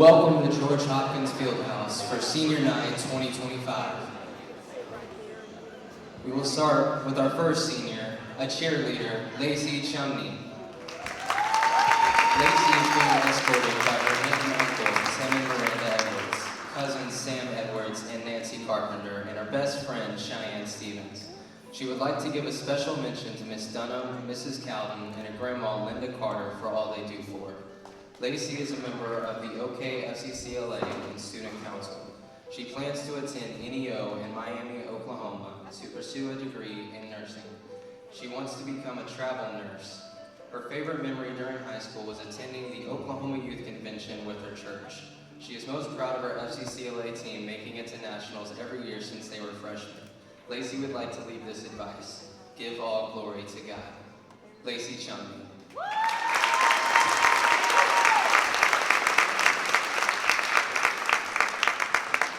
Welcome to George Hopkins Fieldhouse for Senior Night 2025. We will start with our first senior, a cheerleader, Lacey Chumney. Lacey is being escorted by her aunt and uncle, Sam and Miranda Edwards, cousins Sam Edwards and Nancy Carpenter, and her best friend, Cheyenne Stevens. She would like to give a special mention to Miss Dunham, Mrs. Cowden, and her grandma, Linda Carter, for all they do for her. Lacey is a member of the OKFCCLA and Student Council. She plans to attend NEO in Miami, Oklahoma to pursue a degree in nursing. She wants to become a travel nurse. Her favorite memory during high school was attending the Oklahoma Youth Convention with her church. She is most proud of her FCCLA team making it to nationals every year since they were freshmen. Lacey would like to leave this advice: give all glory to God. Lacey Chumney.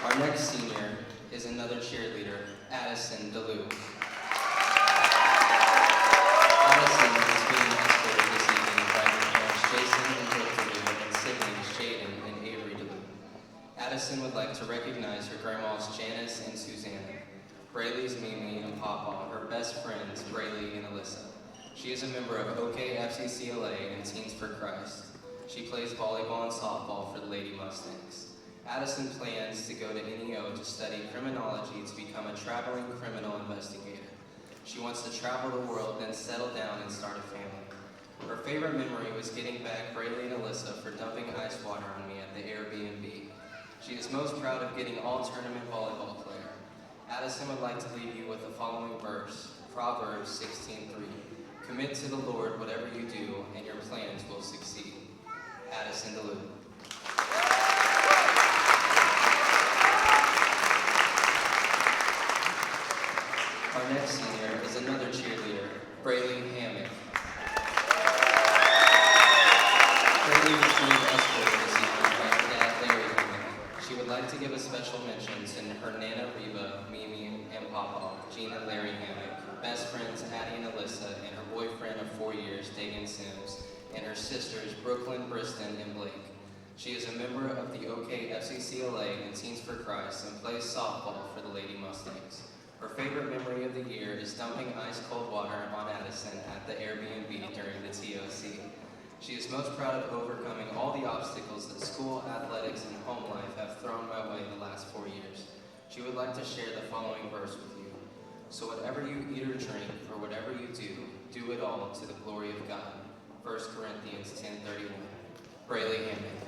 Our next senior is another cheerleader, Addison DeLue. Addison is being escorted this evening by her parents Jason and Brooke DeLue and siblings Jaden and Avery DeLue. Addison would like to recognize her grandmas Janice and Susanna, Braylee's Mimi and Pawpaw, her best friends Braylee and Alyssa. She is a member of OKFCCLA and Teens for Christ. She plays volleyball and softball for the Lady Mustangs. Addison plans to go to NEO to study criminology to become a traveling criminal investigator. She wants to travel the world, then settle down and start a family. Her favorite memory was getting back Braylee and Alyssa for dumping ice water on me at the Airbnb. She is most proud of getting all-tournament volleyball player. Addison would like to leave you with the following verse, Proverbs 16:3. Commit to the Lord whatever you do, and your plans will succeed. Addison DeLue. Our next senior is another cheerleader, Braylee Hammock. Braylee is being escorted this evening by her dad, Larry Hammock. She would like to give a special mention to her Nana Reba, Mimi, and Papa, Gina and Larry Hammock, her best friends Addie and Alyssa, and her boyfriend of 4 years, Dagan Sims, and her sisters, Brooklyn, Briston, and Blake. She is a member of the OKFCCLA and Teens for Christ and plays softball for the Lady Mustangs. Her favorite memory of the year is dumping ice-cold water on Addison at the Airbnb during the TOC. She is most proud of overcoming all the obstacles that school, athletics, and home life have thrown my way the last 4 years. She would like to share the following verse with you. So whatever you eat or drink, or whatever you do it all to the glory of God. 1 Corinthians 10:31. Braylee Hammock.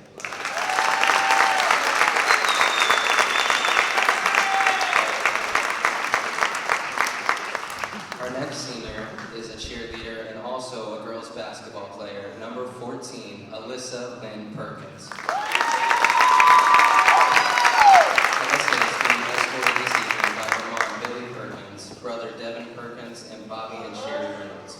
Our next senior is a cheerleader and also a girls basketball player, number 14, Alyssa Lynn Perkins. Alyssa is being escorted this evening by her mom, Billy Perkins, brother Devin Perkins, and Bobby and Sherry Reynolds.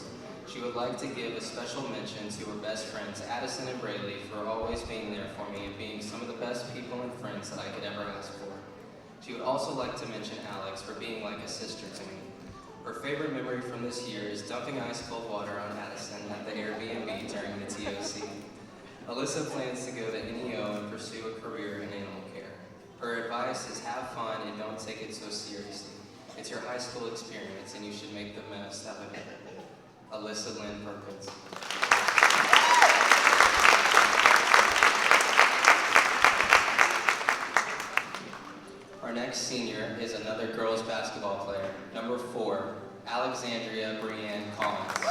She would like to give a special mention to her best friends, Addison and Braylee, for always being there for me and being some of the best people and friends that I could ever ask for. She would also like to mention Alex for being like a sister to me. Her favorite memory from this year is dumping ice-cold water on Addison at the Airbnb during the TOC. Alyssa plans to go to NEO and pursue a career in animal care. Her advice is have fun and don't take it so seriously. It's your high school experience and you should make the most of it. Alyssa Lynn Perkins. Our next senior is another girls basketball player, number 4, Alexandria Brienne Collins.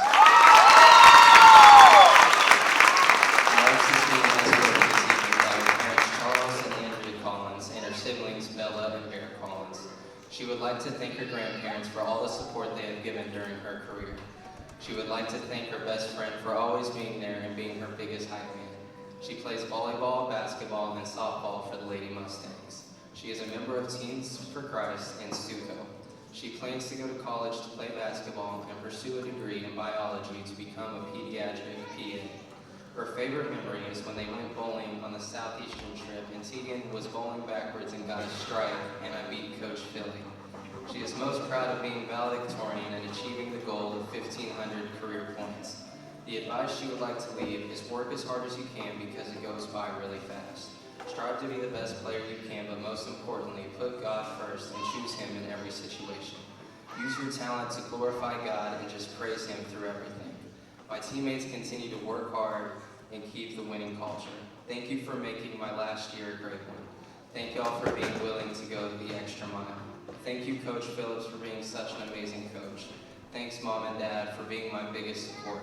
Alex is being escorted this evening by her parents Charles and Andrea Collins and her siblings Bella and Bear Collins. She would like to thank her grandparents for all the support they have given during her career. She would like to thank her best friend for always being there and being her biggest hype man. She plays volleyball, basketball, and softball for the Lady Mustangs. She is a member of Teens for Christ and Stuco. She plans to go to college to play basketball and pursue a degree in biology to become a pediatric PA. Her favorite memory is when they went bowling on the Southeastern trip and Tegan was bowling backwards and got a strike and I beat Coach Philly. She is most proud of being valedictorian and achieving the goal of 1,500 career points. The advice she would like to leave is work as hard as you can because it goes by really fast. Strive to be the best player you can, but most importantly, put God first and choose Him in every situation. Use your talent to glorify God and just praise Him through everything. My teammates continue to work hard and keep the winning culture. Thank you for making my last year a great one. Thank y'all for being willing to go the extra mile. Thank you, Coach Phillips, for being such an amazing coach. Thanks, Mom and Dad, for being my biggest support.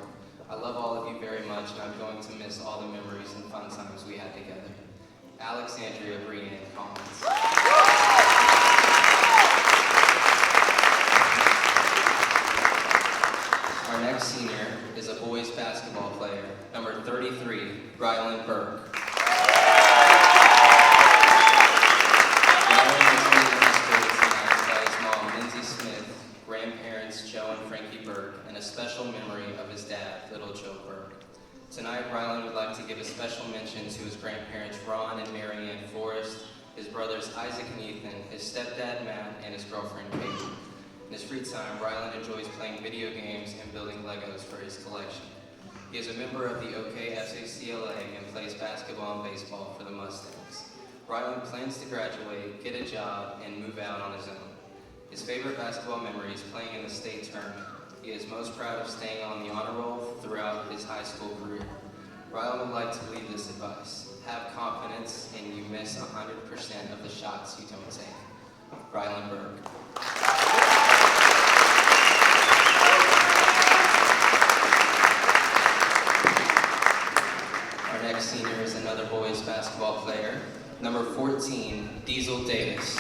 I love all of you very much, and I'm going to miss all the memories and fun times we had together. Alexandria Brienne Collins. Our next senior is a boys basketball player, number 33, Rylan Burke. Rylan is being escorted tonight by his mom, Lindsay Smith, grandparents Joe and Frankie Burke, and a special memory of his dad, little Joe Burke. Tonight, Rylan would like to give a special mention to his grandparents Ron and Mary Ann Forrest, his brothers Isaac and Ethan, his stepdad Matt, and his girlfriend Kate. In his free time, Rylan enjoys playing video games and building Legos for his collection. He is a member of the OKSACLA and plays basketball and baseball for the Mustangs. Rylan plans to graduate, get a job, and move out on his own. His favorite basketball memory is playing in the state tournament. He is most proud of staying on the honor roll throughout his high school career. Rylan would like to leave this advice. Have confidence and you miss 100% of the shots you don't take. Rylan Burke. Our next senior is another boys basketball player, number 14, Diesel Davis.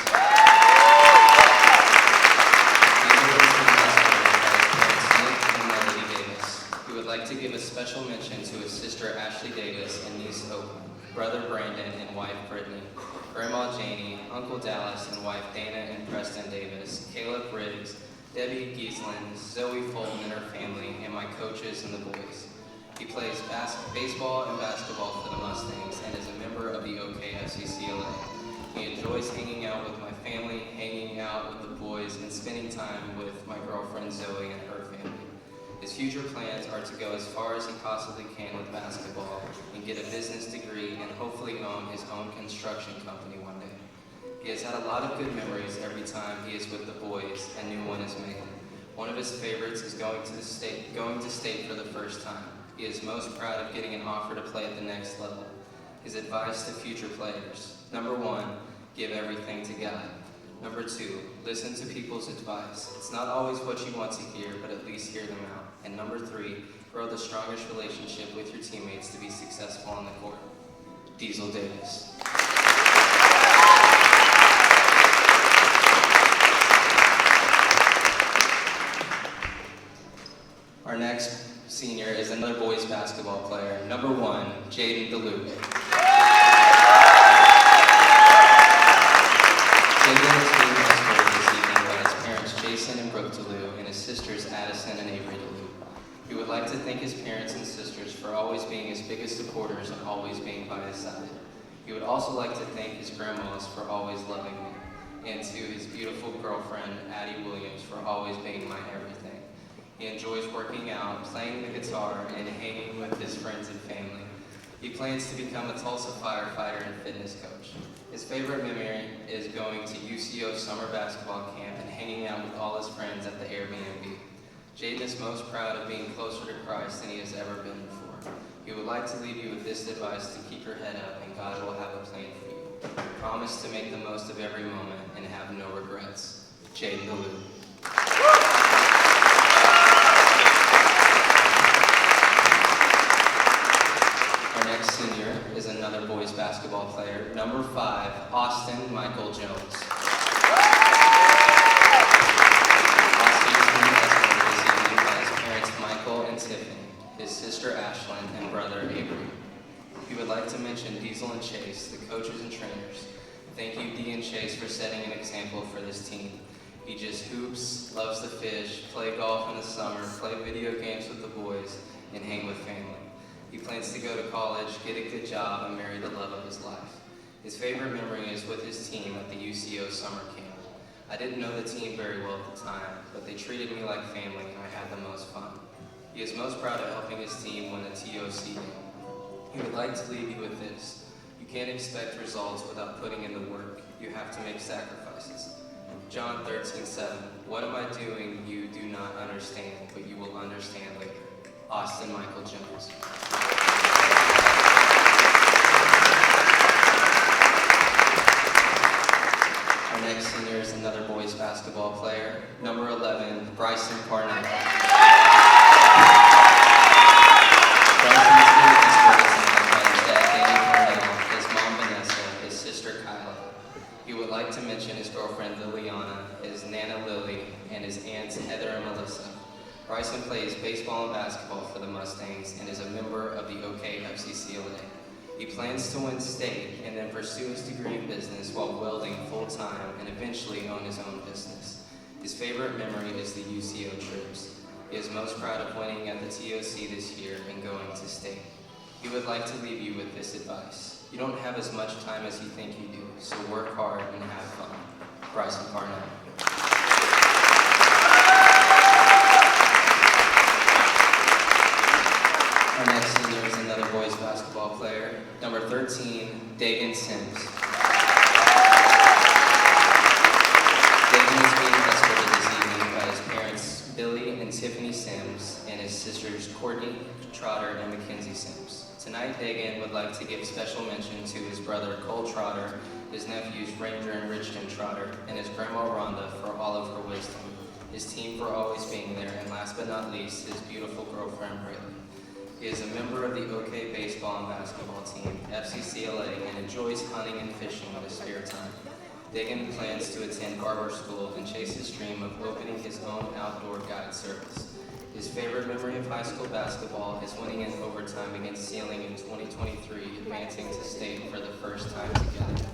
To give a special mention to his sister Ashley Davis and niece Hope, brother Brandon and wife Brittany, Grandma Janie, Uncle Dallas and wife Dana and Preston Davis, Caleb Riggs, Debbie Giesland, Zoe Fulton and her family, and my coaches and the boys. He plays baseball and basketball for the Mustangs and is a member of the OKFCCLA. He enjoys hanging out with my family, hanging out with the boys, and spending time with my girlfriend Zoe and her family. His future plans are to go as far as he possibly can with basketball and get a business degree and hopefully own his own construction company one day. He has had a lot of good memories every time he is with the boys and new one is made. One of his favorites is going to state for the first time. He is most proud of getting an offer to play at the next level. His advice to future players: number 1, give everything to God. Number 2, listen to people's advice. It's not always what you want to hear, but at least hear them out. And number 3, grow the strongest relationship with your teammates to be successful on the court. Diesel Davis. Our next senior is another boys basketball player, number 1, Jaden DeLuke. Jaden is being escorted this evening by his parents Jason and Brooke DeLue and his sisters Addison and Avery DeLue. He would like to thank his parents and sisters for always being his biggest supporters and always being by his side. He would also like to thank his grandmas for always loving me, and to his beautiful girlfriend, Addie Williams, for always being my everything. He enjoys working out, playing the guitar, and hanging with his friends and family. He plans to become a Tulsa firefighter and fitness coach. His favorite memory is going to UCO summer basketball camp and hanging out with all his friends at the Airbnb. Jaden is most proud of being closer to Christ than he has ever been before. He would like to leave you with this advice: to keep your head up and God will have a plan for you. Promise to make the most of every moment and have no regrets. Jaden DeLue. Our next senior is another boys basketball player, number 5, Austin Michael Jones. Austin is being escorted this evening by his parents Michael and Tiffany, his sister Ashlyn, and brother Avery. He would like to mention Diesel and Chase, the coaches and trainers. Thank you, Dee and Chase, for setting an example for this team. He just hoops, loves to fish, play golf in the summer, play video games with the boys, and hang with family. He plans to go to college, get a good job, and marry the love of his life. His favorite memory is with his team at the UCO summer camp. I didn't know the team very well at the time, but they treated me like family and I had the most fun. He is most proud of helping his team win a TOC game. He would like to leave you with this: you can't expect results without putting in the work. You have to make sacrifices. John 13:7. What am I doing you do not understand, but you will understand later. Austin Michael Jones. Our next senior is another boys basketball player, number 11, Bryson Parnell. Bryson's here at the school tonight by his dad, Danny Parnell, his mom, Vanessa, his sister, Kyla. He would like to mention his girlfriend, Liliana, his Nana, Lily, and his aunts, Heather and Melissa. Bryson plays baseball and basketball for the Mustangs and is a member of the OK FCCLA. He plans to win state and then pursue his degree in business while welding full-time and eventually own his own business. His favorite memory is the UCO trips. He is most proud of winning at the TOC this year and going to state. He would like to leave you with this advice. You don't have as much time as you think you do, so work hard and have fun. Bryson Parnell. Our next senior is another boys basketball player, number 13, Dagan Sims. Dagan is being escorted this evening by his parents, Billy and Tiffany Sims, and his sisters, Courtney Trotter and Mackenzie Sims. Tonight, Dagan would like to give special mention to his brother, Cole Trotter, his nephews, Ranger and Richton Trotter, and his grandma, Rhonda, for all of her wisdom, his team for always being there, and last but not least, his beautiful girlfriend, Braylee. He is a member of the OK baseball and basketball team, FCCLA, and enjoys hunting and fishing in his spare time. Dagan plans to attend barber school and chase his dream of opening his own outdoor guide service. His favorite memory of high school basketball is winning in overtime against Sealing in 2023, advancing to state for the first time together.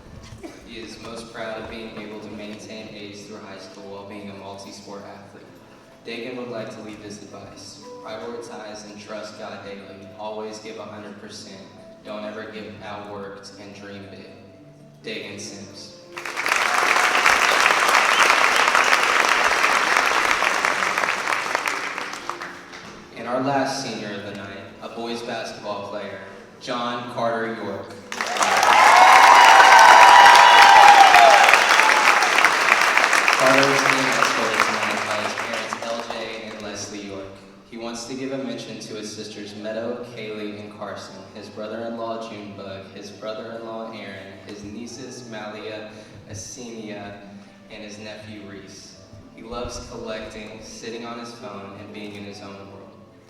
He is most proud of being able to maintain A's through high school while being a multi-sport athlete. Dagan would like to leave this advice. Prioritize and trust God daily. Always give 100%. Don't ever get outworked and dream big. Dagan Sims. And our last senior of the night, a boys basketball player, John Carter York. Carter is being escorted tonight by his parents, LJ and Leslie York. He wants to give a mention to his sisters Meadow, Kaylee, and Carson, his brother-in-law Junebug, his brother-in-law Aaron, his nieces Malia, Asenia, and his nephew Reese. He loves collecting, sitting on his phone, and being in his own world.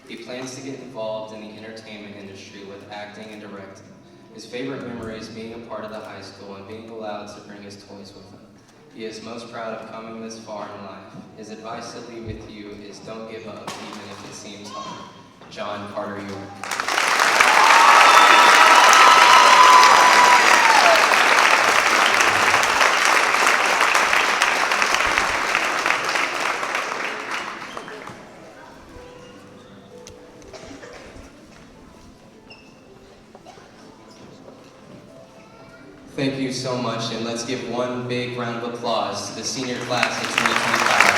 He plans to get involved in the entertainment industry with acting and directing. His favorite memory is being a part of the high school and being allowed to bring his toys with him. He is most proud of coming this far in life. His advice to leave with you is don't give up, even if it seems hard. John Carter York. Thank you so much, and let's give one big round of applause to the senior class of 2025.